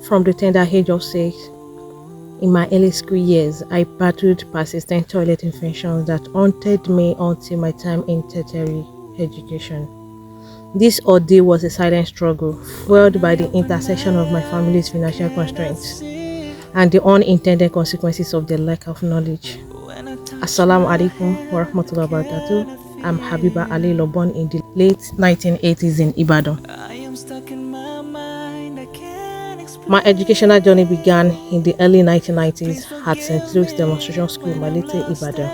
From the tender age of 6, in my early school years, I battled persistent toilet infections that haunted me until my time in tertiary education. This ordeal was a silent struggle, fueled by the intersection of my family's financial constraints and the unintended consequences of their lack of knowledge. Assalamu alaikum wa rahmatullahi wa barakatuh. I'm Habeebah Ali, born in the late 1980s in Ibadan. My educational journey began in the early 1990s at St. Luke's Demonstration School, Malete, Ibadan.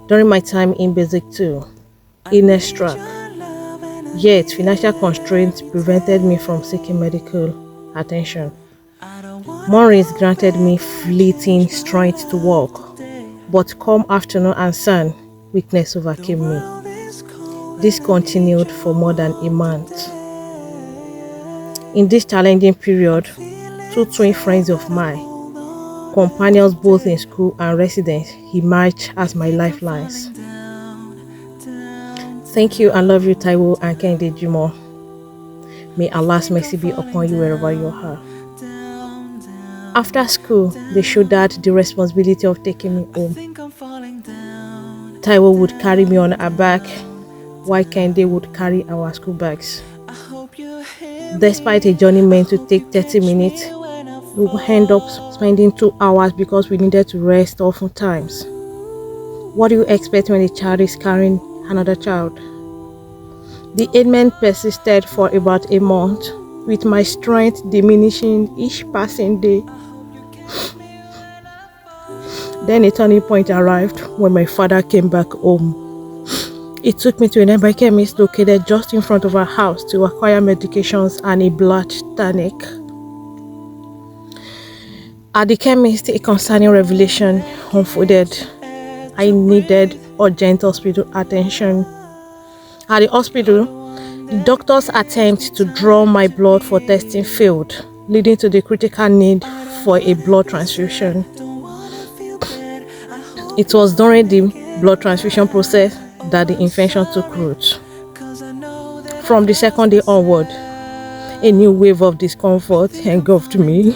During my time in Basic 2, illness struck, yet financial constraints prevented me from seeking medical attention. Mornings granted me fleeting strength to walk, but come afternoon and sun, weakness overcame me. This continued for more than a month. In this challenging period, two twin friends of mine, companions both in school and residence, emerged as my lifelines. Thank you and love you, Taiwo and Kende Jumo. May Allah's mercy be upon you wherever you are. After school, they shouldered the responsibility of taking me home. Taiwo would carry me on her back, while Kende would carry our school bags. Despite a journey meant to take 30 minutes, we would end up spending 2 hours because we needed to rest oftentimes. What do you expect when a child is carrying another child? The ailment persisted for about a month, with my strength diminishing each passing day. Then a turning point arrived when my father came back home. He took me to a nearby chemist located just in front of our house to acquire medications and a blood tonic. At the chemist, a concerning revelation unfolded. I needed urgent hospital attention. At the hospital, the doctor's attempt to draw my blood for testing failed, leading to the critical need for a blood transfusion. It was during the blood transfusion process that the infection took root. From the second day onward, a new wave of discomfort engulfed me.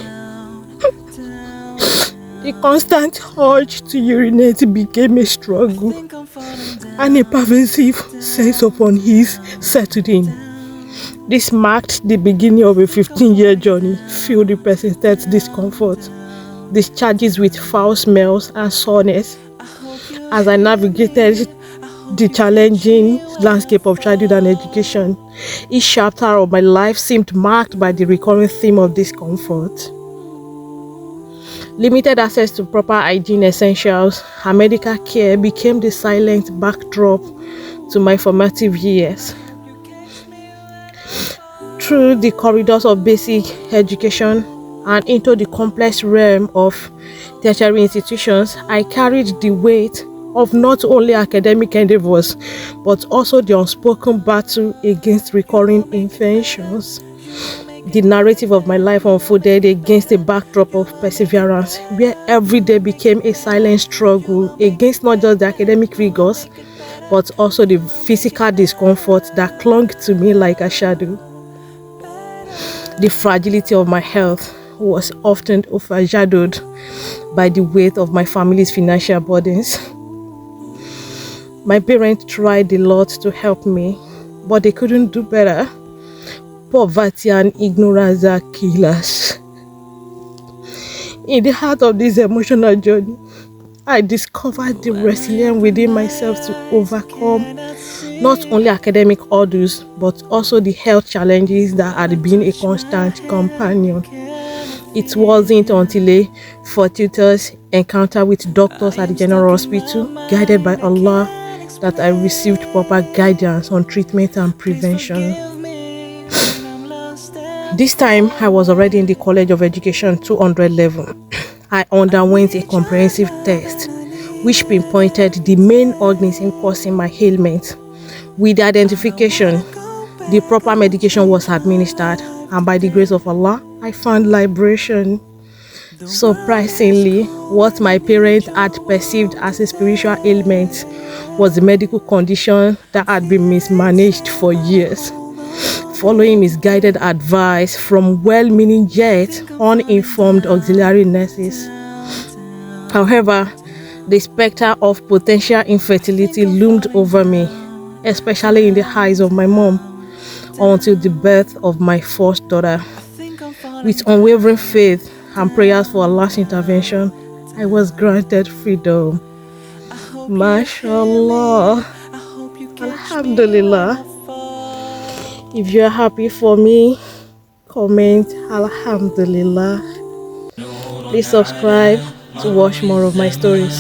The constant urge to urinate became a struggle, and a pervasive sense of unease settled in. This marked the beginning of a 15-year journey filled with persistent discomfort, discharges with foul smells and soreness. As I navigated the challenging landscape of childhood and education, each chapter of my life seemed marked by the recurring theme of discomfort. Limited access to proper hygiene essentials and medical care became the silent backdrop to my formative years. Through the corridors of basic education and into the complex realm of tertiary institutions, I carried the weight of not only academic endeavors, but also the unspoken battle against recurring infections. The narrative of my life unfolded against a backdrop of perseverance, where every day became a silent struggle against not just the academic rigors, but also the physical discomfort that clung to me like a shadow. The fragility of my health was often overshadowed by the weight of my family's financial burdens. My parents tried a lot to help me, but they couldn't do better. Poverty and ignorance are killers. In the heart of this emotional journey, I discovered the resilience within myself to overcome not only academic hurdles, but also the health challenges that had been a constant companion. It wasn't until a fortuitous encounter with doctors at the General Hospital, guided by Allah, that I received proper guidance on treatment and prevention. This time, I was already in the College of Education 200 level. I underwent a comprehensive test, which pinpointed the main organism causing my ailment. With the identification, the proper medication was administered, and by the grace of Allah, I found liberation. Surprisingly, what my parents had perceived as a spiritual ailment was a medical condition that had been mismanaged for years. following misguided advice from well-meaning yet uninformed auxiliary nurses. However, the specter of potential infertility loomed over me, especially in the eyes of my mom, until the birth of my first daughter. With unwavering faith and prayers for Allah's intervention, I was granted freedom. MashaAllah. Alhamdulillah. If you are happy for me, comment Alhamdulillah. Please subscribe to watch more of my stories.